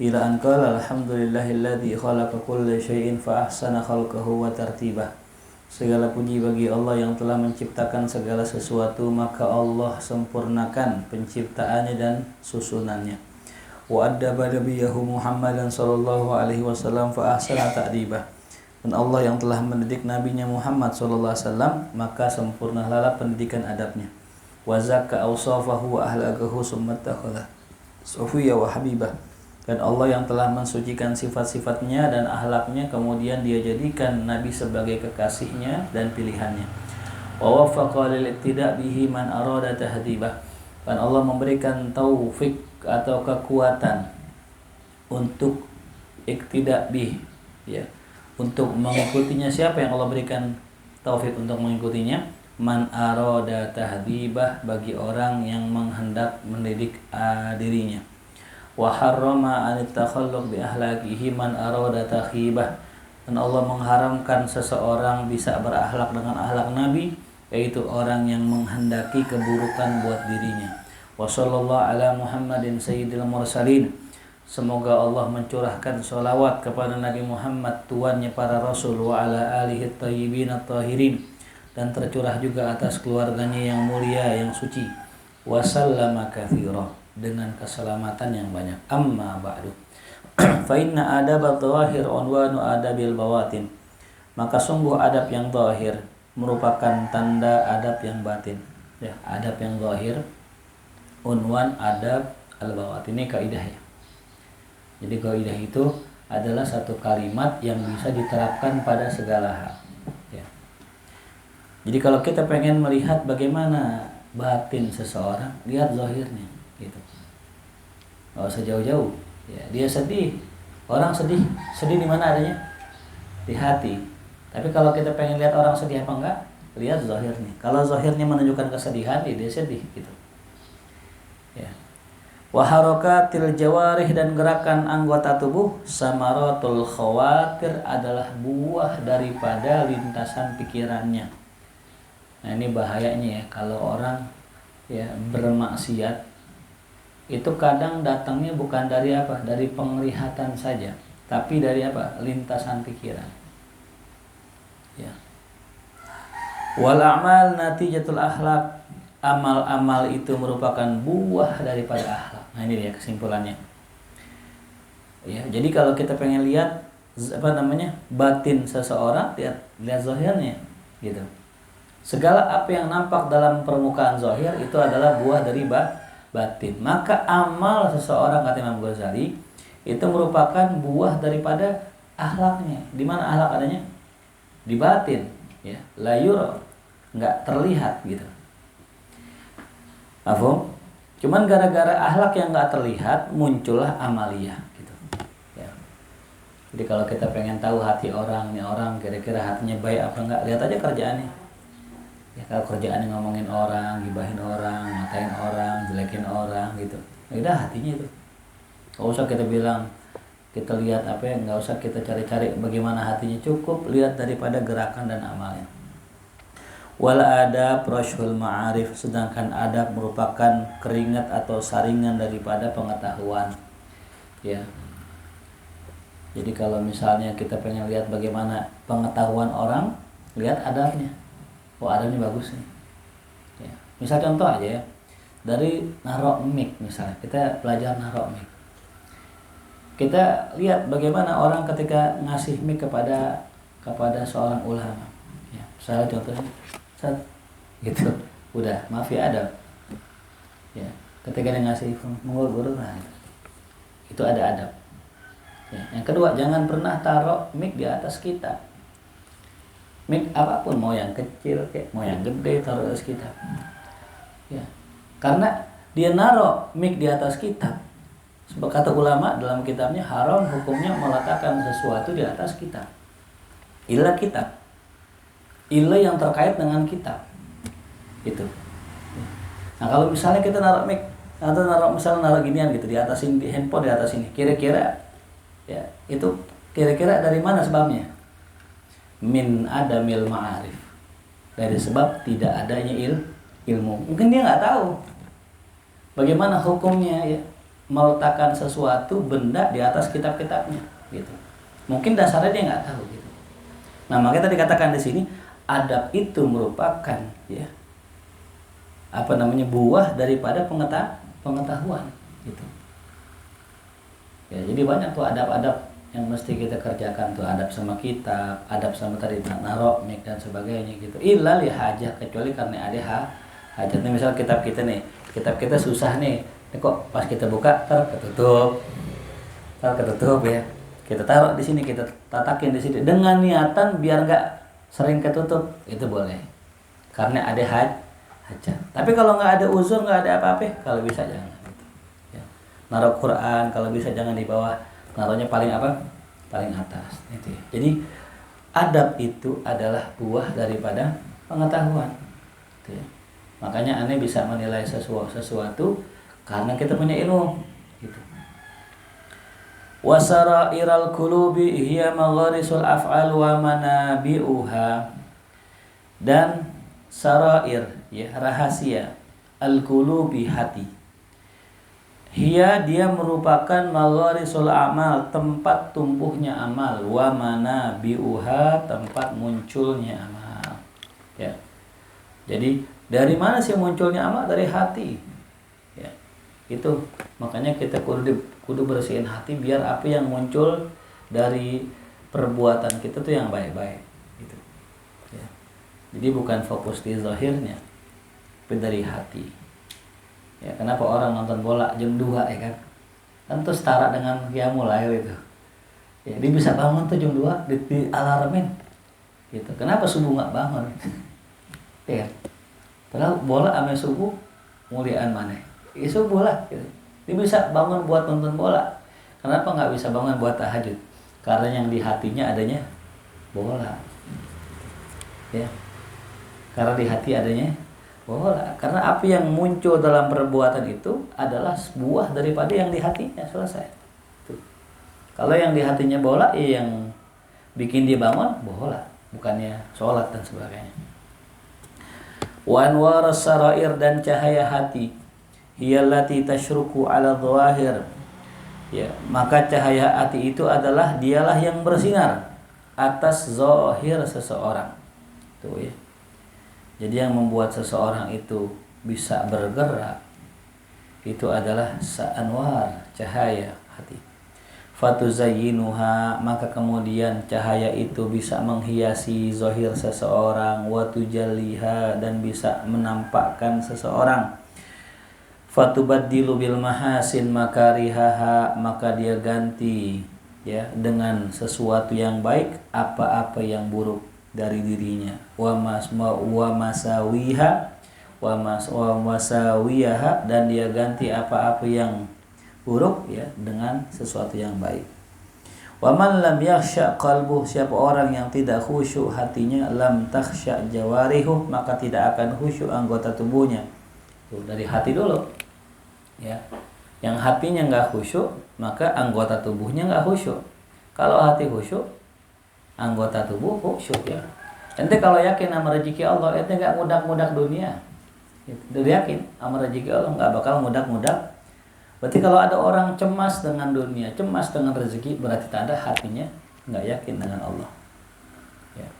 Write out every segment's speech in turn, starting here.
ila an qala alhamdulillahilladzi khalaqa kulla syai'in fa ahsana khalqahu wa tartibah. Segala puji bagi Allah yang telah menciptakan segala sesuatu, maka Allah sempurnakan penciptaannya dan susunannya. Wa addaba nabiyahu Muhammadan sallallahu alaihi wasallam fa ahsana ta'dibah. Dan Allah yang telah mendidik nabinya Muhammad sallallahu alaihi wasallam, maka sempurnalah pendidikan adabnya. Wa zakka awsafahu wa ahlakahu summa takhadha sufiyya wa habibah. Dan Allah yang telah mensucikan sifat-sifatnya dan akhlaknya, kemudian dia jadikan Nabi sebagai kekasihnya dan pilihannya. Wa waffaqa lil ittida' bihi man arada tahdibah. Dan Allah memberikan taufik atau kekuatan untuk iktida' bih, ya, untuk mengikutinya. Siapa yang Allah berikan taufik untuk mengikutinya? Man arada tahdibah, bagi orang yang menghendak mendidik dirinya. Wa harrama an takhalluq bi ahlakihi man arada takhibah. Dan Allah mengharamkan seseorang bisa berakhlak dengan akhlak Nabi, yaitu orang yang menghendaki keburukan buat dirinya. Wa sallallahu ala Muhammadin sayyidil mursalin. Semoga Allah mencurahkan sholawat kepada Nabi Muhammad, tuannya para rasul, wa ala alihi thayyibin at-tahirin, dan tercurah juga atas keluarganya yang mulia yang suci. Wa sallama katsira, dengan keselamatan yang banyak. Amma ba'du. Fa inna adab adh-dhahir unwanu adabil bawatin. Maka sungguh adab yang zahir merupakan tanda adab yang batin. Ya, adab yang zahir unwan adab al-bawatin. Ini kaidahnya. Jadi kaidah itu adalah satu kalimat yang bisa diterapkan pada segala hal. Ya. Jadi kalau kita pengen melihat bagaimana batin seseorang, lihat zahirnya. Gitu. Nggak usah jauh-jauh. Ya, dia sedih. Orang sedih di mana adanya? Di hati. Tapi kalau kita pengen lihat orang sedih apa enggak, lihat zahirnya. Kalau zahirnya menunjukkan kesedihan, dia sedih gitu. Ya. Wa harakatil jawarih, dan gerakan anggota tubuh, samaratul khawatir, adalah buah daripada lintasan pikirannya. Nah, ini bahayanya ya, kalau orang ya bermaksiat itu kadang datangnya bukan dari apa? Dari penglihatan saja, tapi dari apa? Lintasan pikiran. Ya. Wal a'mal natijatul akhlak. Amal-amal itu merupakan buah daripada akhlak. Nah, ini dia kesimpulannya. Ya, jadi kalau kita pengen lihat batin seseorang, lihat zahirnya, gitu. Segala apa yang nampak dalam permukaan zahir itu adalah buah dari batin. Maka amal seseorang, kata Imam Ghazali, itu merupakan buah daripada akhlaknya. Di mana akhlak adanya? Di batin, ya. La yura, enggak terlihat gitu. Afhum? Cuman gara-gara akhlak yang enggak terlihat, muncullah amaliyah gitu. Ya. Jadi kalau kita pengen tahu hati orang, nih orang kira-kira hatinya baik apa enggak, lihat aja kerjaannya. Ya, kalau kerjaannya ngomongin orang, gibahin orang, ngatain orang, jelekin orang gitu, ya udah hatinya itu. Nggak usah kita bilang, kita lihat apa ya, nggak usah kita cari-cari bagaimana hatinya, cukup lihat daripada gerakan dan amalnya. Wal adab rasyhul ma'arif, sedangkan adab merupakan keringat atau saringan daripada pengetahuan. Ya. Jadi kalau misalnya kita pengen lihat bagaimana pengetahuan orang, lihat adabnya. Oh, adabnya bagus nih. Ya. Misal contoh aja ya, dari narok mic misalnya, kita belajar narok mic. Kita lihat bagaimana orang ketika ngasih mic kepada seorang ulama. Ya, misalnya contohnya, gitu, udah, maaf ya adab. Ya, ketika dia ngasih guru, nah, itu ada adab. Ya. Yang kedua, jangan pernah taruh mic di atas kita. Mic apapun, mau yang kecil kayak mau yang gede, taruh di atas kita. Ya. Karena dia naruh mic di atas kitab. Sebab kata ulama dalam kitabnya, haram hukumnya meletakkan sesuatu di atas kitab. Illa kitab. Illa yang terkait dengan kitab. Gitu. Nah, kalau misalnya kita naruh mic atau naruh ginian gitu di atas ini, di handphone di atas ini, kira-kira ya, itu kira-kira dari mana sebabnya? Min adamil ma'arif, dari sebab tidak adanya ilmu. Mungkin dia nggak tahu bagaimana hukumnya ya. meletakkan sesuatu benda di atas kitab-kitabnya gitu. Mungkin dasarnya dia nggak tahu gitu. Nah, makanya tadi katakan di sini adab itu merupakan ya buah daripada pengetahuan gitu. Ya, jadi banyak tuh adab-adab yang mesti kita kerjakan tuh, adab sama kitab, adab sama tadi naruh mik dan sebagainya gitu. Illa li hajah, kecuali karena ada hajatnya. Misal kitab kita susah nih, kok pas kita buka ketutup ya. Kita taruh di sini, kita tatakin di sini dengan niatan biar nggak sering ketutup, itu boleh. Karena ada hajat. Tapi kalau nggak ada uzur, nggak ada apa-apa, kalau bisa jangan. Ya. Naruh Quran kalau bisa jangan di bawah, naruhnya paling atas. Itu ya. Jadi adab itu adalah buah daripada pengetahuan. Itu ya. Makanya aneh bisa menilai sesuatu karena kita punya ilmu. Gitu. Wasara'iral qulubi hiya magharisul af'al wa manabi'uha. Dan sarair ya, rahasia al-qulubi, hati. Hiya, dia merupakan magharisul amal, tempat tumbuhnya amal, wa manabi'uha, tempat munculnya amal. Ya. Jadi dari mana sih munculnya amal? Dari hati. Ya. Itu makanya kita kudu bersihin hati biar apa yang muncul dari perbuatan kita tuh yang baik-baik gitu. Ya. Jadi bukan fokus di zahirnya, tapi dari hati. Ya, kenapa orang nonton bola jam 2 ya kan? Kan tuh setara dengan qiyamul lail itu. Ya, dia bisa bangun tuh jam 2 di alarmin. Gitu. Kenapa subuh enggak bangun? Ya. Padahal bola ame subuh muliaan mana? Ya subuh lah gitu. Dia bisa bangun buat nonton bola. Kenapa nggak bisa bangun buat tahajud? Karena yang di hatinya adanya bola. Ya. Karena di hati adanya bola. Karena api yang muncul dalam perbuatan itu adalah buah daripada yang di hatinya. Selesai. Tuh. Kalau yang di hatinya bola, yang bikin dia bangun bola, bukannya sholat dan sebagainya. Wa anwar sarair, dan cahaya hati, hiyallati tasyruku ala dhawahir. Ya, maka cahaya hati itu adalah dialah yang bersinar atas zahir seseorang. Tuh ya. Jadi yang membuat seseorang itu bisa bergerak itu adalah anwar, cahaya hati. Fatuzayyinuha, maka kemudian cahaya itu bisa menghiasi zahir seseorang, wa tujalliha, dan bisa menampakkan seseorang. Fatubaddilu bil mahasin makarihaha, maka dia ganti ya dengan sesuatu yang baik apa-apa yang buruk dari dirinya. Wa masawiha, dan dia ganti apa-apa yang buruk ya dengan sesuatu yang baik. Wa man lam yakhsha qalbuh, siapa orang yang tidak khusyuk hatinya, lam takhsha jawarihu, maka tidak akan khusyuk anggota tubuhnya. Tuh, dari hati dulu. Ya. Yang hatinya enggak khusyuk, maka anggota tubuhnya enggak khusyuk. Kalau hati khusyuk, anggota tubuh khusyuk ya. Ente kalau yakin sama rezeki Allah, ente enggak mudak-mudak dunia. Udah yakin sama rezeki Allah, enggak bakal mudak-mudak. Berarti kalau ada orang cemas dengan dunia, cemas dengan rezeki, berarti tanda hatinya enggak yakin dengan Allah. Ya.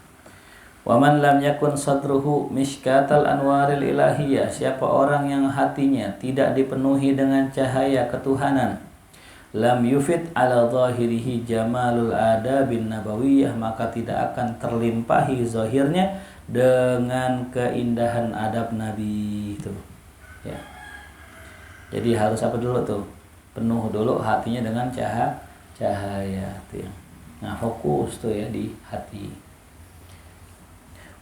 Wa man lam yakun sadruhu mishkatal anwaril ilahiyah, siapa orang yang hatinya tidak dipenuhi dengan cahaya ketuhanan, lam yufid ala zahirihi jamalul adabin nabawiyah, maka tidak akan terlimpahi zahirnya dengan keindahan adab Nabi itu. Ya. Jadi harus apa dulu tuh? Penuh dulu hatinya dengan cahaya tuh ya. Nah, fokus tuh ya di hati.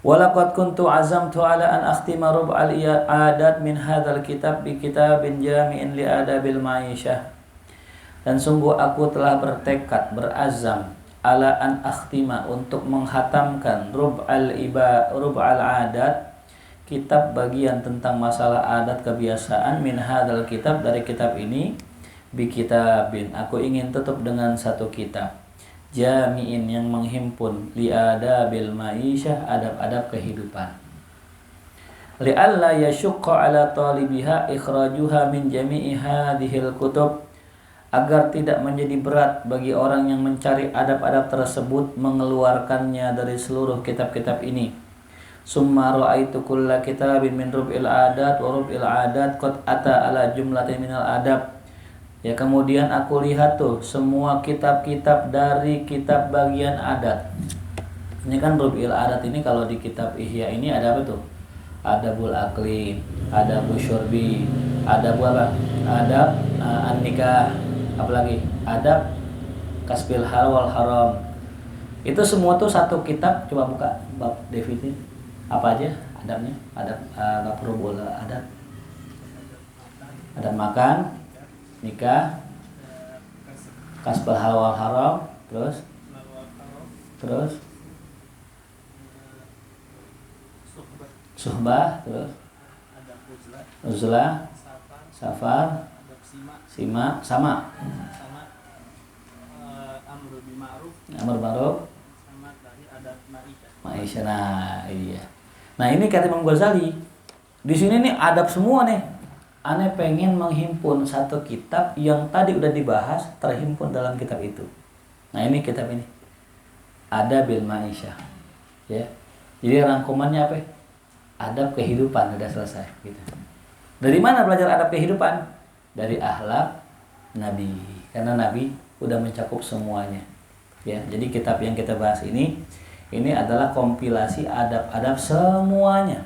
Walaqad kuntu azamtu ala an akhtima rub'al adat min hadzal kitab bi kitabin jami'in li adabil ma'isyah. Dan sungguh aku telah bertekad, berazam ala an akhtima, untuk menghatamkan rub'al adat, kitab bagian tentang masalah adat kebiasaan, min hadzal kitab, dari kitab ini, bi kitabin, aku ingin tutup dengan satu kitab, jami'in, yang menghimpun, li adabil ma'isyah, adab-adab kehidupan, li alla yashqa ala talibiha ikhrajuha min jami'i hadhil kutub, agar tidak menjadi berat bagi orang yang mencari adab-adab tersebut mengeluarkannya dari seluruh kitab-kitab ini. Summa ra'aitu kulla kitabin min rub'il adat wa rub'il adat qad ata ala jumlatin minal adab. Ya, kemudian aku lihat tuh semua kitab-kitab dari kitab bagian adat. Ini kan Rub'il Adat ini kalau di kitab Ihya ini ada apa tuh? Adabul Aqli, Adabul Syurbi, Adabul apa? Adab An-Nikah, apalagi? Adab Kasbil Halal wal Haram. Itu semua tuh satu kitab. Coba buka bab definisi. Apa aja adabnya? Adab enggak perlu bola adab. Adab makan, nikah, kasbil halal wal haram, terus suhbah, terus uzlah, safar, sima, sama amr ma'ruf, sama dari adab maisha. Nah, iya. Nah, ini kata Imam Ghazali. Di sini nih adab semua nih. Aneh pengen menghimpun satu kitab yang tadi udah dibahas terhimpun dalam kitab itu. Nah, ini kitab ini. Adabil Maisha. Ya. Jadi rangkumannya apa? Adab kehidupan udah selesai gitu. Dari mana belajar adab kehidupan? Dari akhlak Nabi. Karena Nabi udah mencakup semuanya. Ya, jadi kitab yang kita bahas ini adalah kompilasi adab-adab semuanya.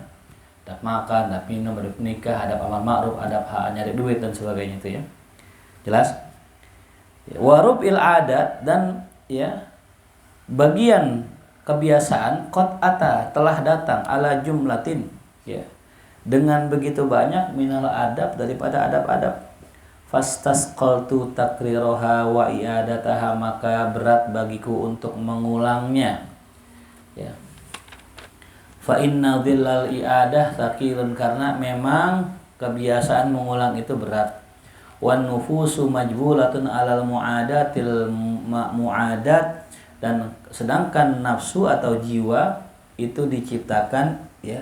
Adab makan, adab minum, adab nikah, adab amal ma'ruf, adab nyari duit dan sebagainya itu ya. Jelas? Ya, warub'il adat dan ya bagian kebiasaan qad ata telah datang ala jumlatin ya dengan begitu banyak minal adab daripada adab-adab. Fastasqaltu takriroha wa i'adataha, maka berat bagiku untuk mengulangnya ya. Fa inna dhillal i'adah thaqilun, karena memang kebiasaan mengulang itu berat. Wan nufusu majbulatun alal mu'adatil mu'adat, dan sedangkan nafsu atau jiwa itu diciptakan ya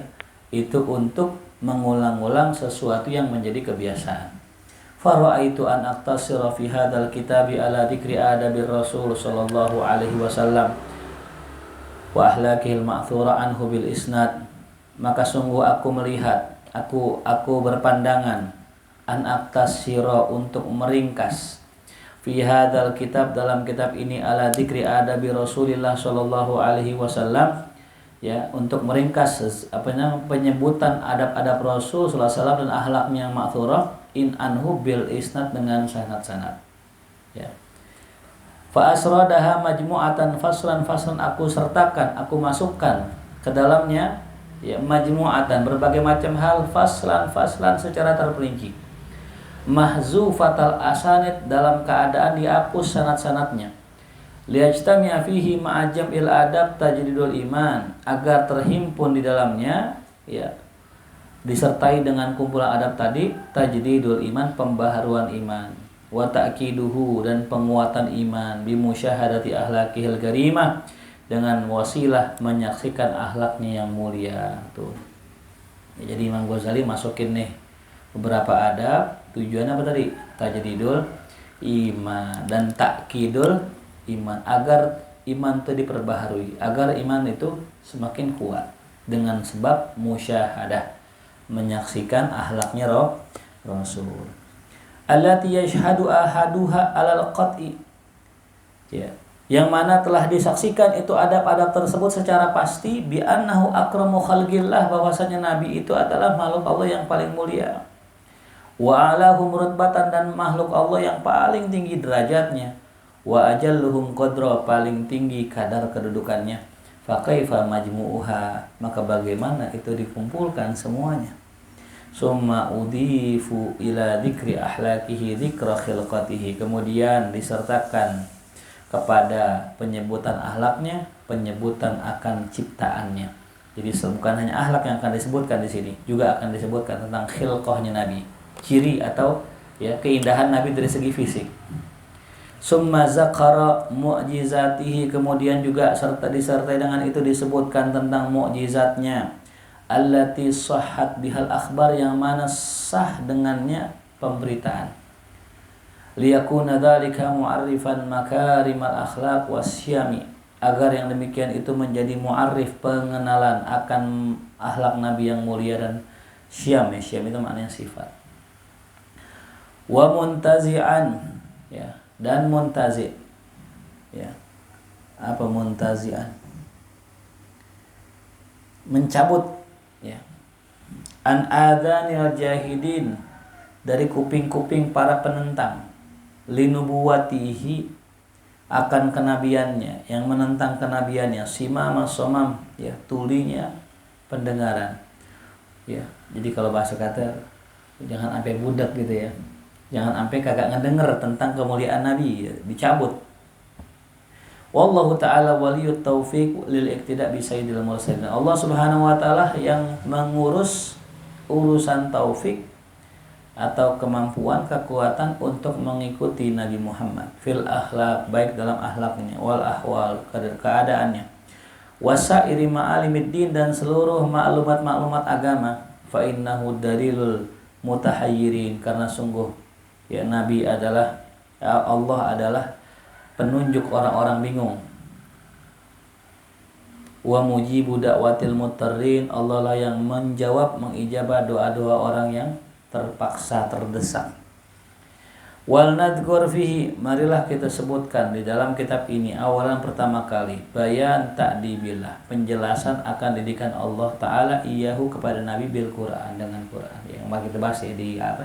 itu untuk mengulang-ulang sesuatu yang menjadi kebiasaan. Fara'aitu an aqtasira fi hadzal kitabi ala dzikri adabir Rasul sallallahu alaihi wasallam wa ahlakihil ma'thura anhu bil isnad. Maka sungguh aku melihat, aku berpandangan an aqtasira untuk meringkas fi hadzal kitab dalam kitab ini ala dzikri adabi Rasulillah sallallahu alaihi wasallam ya, untuk meringkas penyebutan adab-adab Rasul sallallahu alaihi wasallam dan akhlaknya yang ma'thurah in anhu bil isnad dengan sanad-sanad ya. Fa asradaha majmu'atan faslan, aku sertakan, aku masukkan ke dalamnya ya majmu'atan berbagai macam hal, faslan secara terperinci, mahzufatal asanid dalam keadaan dihapus sanad-sanadnya, liyajtami'a fihi ma'ajam il adab tajdidul iman, agar terhimpun di dalamnya ya disertai dengan kumpulan adab tadi tajdidul iman, pembaharuan iman, wa ta'kiduhu dan penguatan iman, bi musyahadati akhlaqihil karimah dengan wasilah menyaksikan akhlaknya yang mulia tuh ya. Jadi Imam Ghazali masukin nih beberapa adab, tujuannya apa tadi? Tajdidul iman dan takkidul iman, agar iman itu diperbaharui, agar iman itu semakin kuat dengan sebab musyahadah, menyaksikan akhlaknya Rasul. Allati yashhadu ahaduha alal qat'i ya, yang mana telah disaksikan itu adab-adab tersebut secara pasti bi annahu akramu khalqillah, bahwasanya Nabi itu adalah makhluk Allah yang paling mulia, wa alahum rutbatan dan makhluk Allah yang paling tinggi derajatnya, wa ajalluhum qadra paling tinggi kadar kedudukannya. Fa kaifa majmu'uha, maka bagaimana itu dikumpulkan semuanya. Summa udhifu ila dzikri ahlakihi dzikra khilqatihi, kemudian disertakan kepada penyebutan akhlaknya penyebutan akan ciptaannya. Jadi bukan hanya akhlak yang akan disebutkan di sini, juga akan disebutkan tentang khilqahnya Nabi, ciri atau ya keindahan Nabi dari segi fisik. Summa zakara mu'jizatihi, kemudian juga disertai dengan itu disebutkan tentang mukjizatnya, allati sahhat bihal akhbar, yang mana sah dengannya pemberitaan. liyakuna dzalika mu'arrifan makarimal akhlaq wasyami, agar yang demikian itu menjadi mu'arrif, pengenalan akan akhlak Nabi yang mulia dan syam. Syam itu maknanya sifat. Wa muntazi'an, ya, dan muntazi', ya. Apa muntazi'an? Mencabut, ya, an adhanil jahidin, dari kuping-kuping para penentang, linubuwatihi, akan kenabiannya, yang menentang kenabiannya, simama somam, ya, tulinya pendengaran, ya. Jadi kalau bahasa kata, jangan sampai budak gitu ya, jangan sampai kagak ngedenger tentang kemuliaan Nabi, ya, dicabut. Wallahu ta'ala waliyut taufiq lil iqtida bi sayyidil mursalin. Allah Subhanahu wa taala yang mengurus urusan taufik atau kemampuan, kekuatan untuk mengikuti Nabi Muhammad fil akhlak, baik dalam akhlaknya, wal ahwal, keadaannya, wasairi ma'alimiddin, dan seluruh maklumat-maklumat agama. Fa innahu dalilul mutahayyirin, karena sungguh, ya, Nabi adalah, ya, Allah adalah penunjuk orang-orang bingung. Wa mujibu da'watil mutarrin, Allah lah yang menjawab, mengijabah doa-doa orang yang terpaksa, terdesak. Wal nadhkur fihi, marilah kita sebutkan di dalam kitab ini awalan pertama kali bayan ta'dibillah, penjelasan akan didikan Allah Ta'ala iyahu kepada Nabi bil Quran, dengan Quran, yang mari kita bahas ya di apa?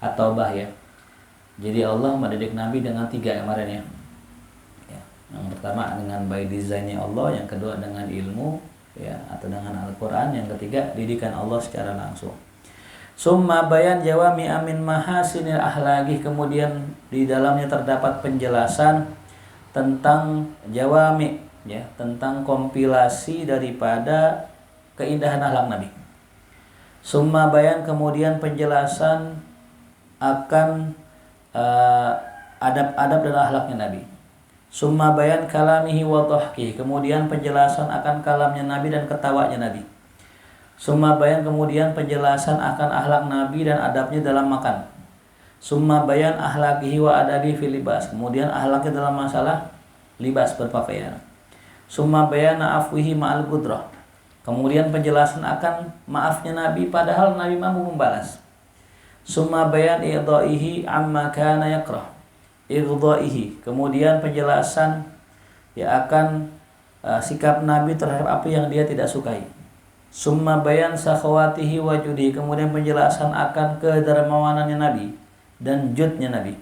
At-Taubah, ya. Jadi Allah mendidik Nabi dengan 3 kemarin, ya. Yang pertama dengan by design-nya Allah, yang kedua dengan ilmu, ya, atau dengan Al-Quran, yang ketiga didikan Allah secara langsung. Summa bayan jawami amin mahasinil ahlagi, kemudian di dalamnya terdapat penjelasan tentang jawami, ya, tentang kompilasi daripada keindahan akhlak Nabi. Summa bayan, kemudian penjelasan akan adab-adab dan akhlaknya Nabi. Summa bayan kalamihi wa dhahkihi, kemudian penjelasan akan kalamnya Nabi dan ketawanya Nabi. Summa bayan, kemudian penjelasan akan akhlak Nabi dan adabnya dalam makan. Summa bayan akhlaqihi wa adabi fil libas, kemudian akhlaknya dalam masalah libas, berpakaian. Summa bayan afwihi ma'al qudrah, kemudian penjelasan akan maafnya Nabi padahal Nabi mampu membalas. Summa bayan idha'ihi amma kana yakrah, ighdha'ihi, kemudian penjelasan, ya, akan sikap Nabi terhadap apa yang dia tidak sukai. Summa bayan sakhawatihi wa judi, kemudian penjelasan akan kedermawanannya Nabi dan judnya Nabi.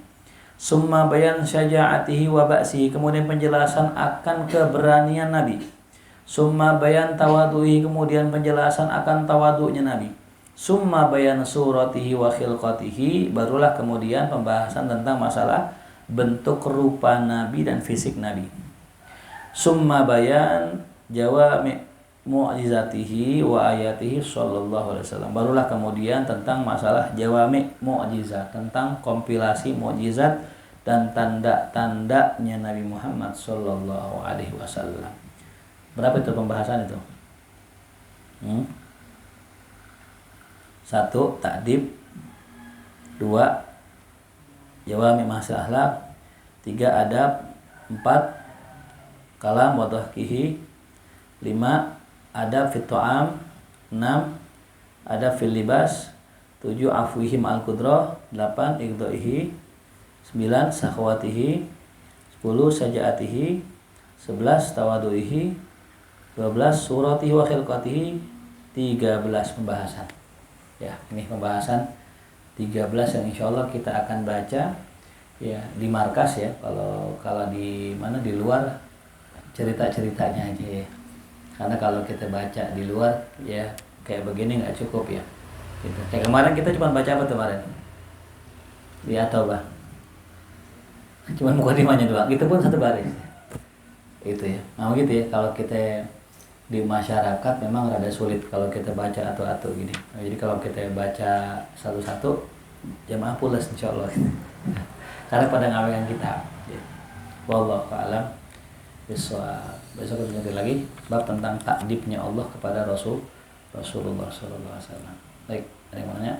Summa bayan syaja'atihi wa ba'sihi, kemudian penjelasan akan keberanian Nabi. Summa bayan tawaduhi, kemudian penjelasan akan tawadunya Nabi. Summa bayan suratihi wa khilqatihi, barulah kemudian pembahasan tentang masalah bentuk rupa Nabi dan fisik Nabi. Summa bayan jawami mu'jizatihi wa ayatihi sallallahu alaihi wasallam, barulah kemudian tentang masalah jawami mu'jizat, tentang kompilasi mu'jizat dan tanda-tandanya Nabi Muhammad sallallahu alaihi wasallam. Berapa itu pembahasan itu? 1. Ta'dib. 2. Jawami masalah akhlak. 3. Adab. 4. Kalam wa dhahkihi. 5. Adab fit ta'am. 6. Adab fil libas. 7. Afwihim al-qudrah. 8. Ighdaihi. 9. Sakhawatihi. 10. Sajaatihi. 11. Tawaduihi. 12. Suratihi wa khilqatihi. 13 pembahasan. Ya, ini pembahasan 13 yang insya Allah kita akan baca, ya, di markas, ya. Kalau di mana, di luar, cerita-ceritanya aja, ya. Karena kalau kita baca di luar, ya, kayak begini nggak cukup, ya. Gitu. Kayak kemarin kita cuma baca apa kemarin? Di At-Taubah. Cuma mukadimahnya doang. Itu pun 1 baris. Itu, ya. Nah, gitu, ya. Kalau kita di masyarakat memang rada sulit kalau kita baca atau gini. Nah, jadi kalau kita baca satu-satu, jamaah pulas insya Allah. Karena pada ngawekan kita. Ya. Wallahu a'lam bishawab. Besok kita lagi bab tentang takdibnya Allah kepada Rasulullah sallallahu alaihi wasallam. Baik, ada yang mau nanya?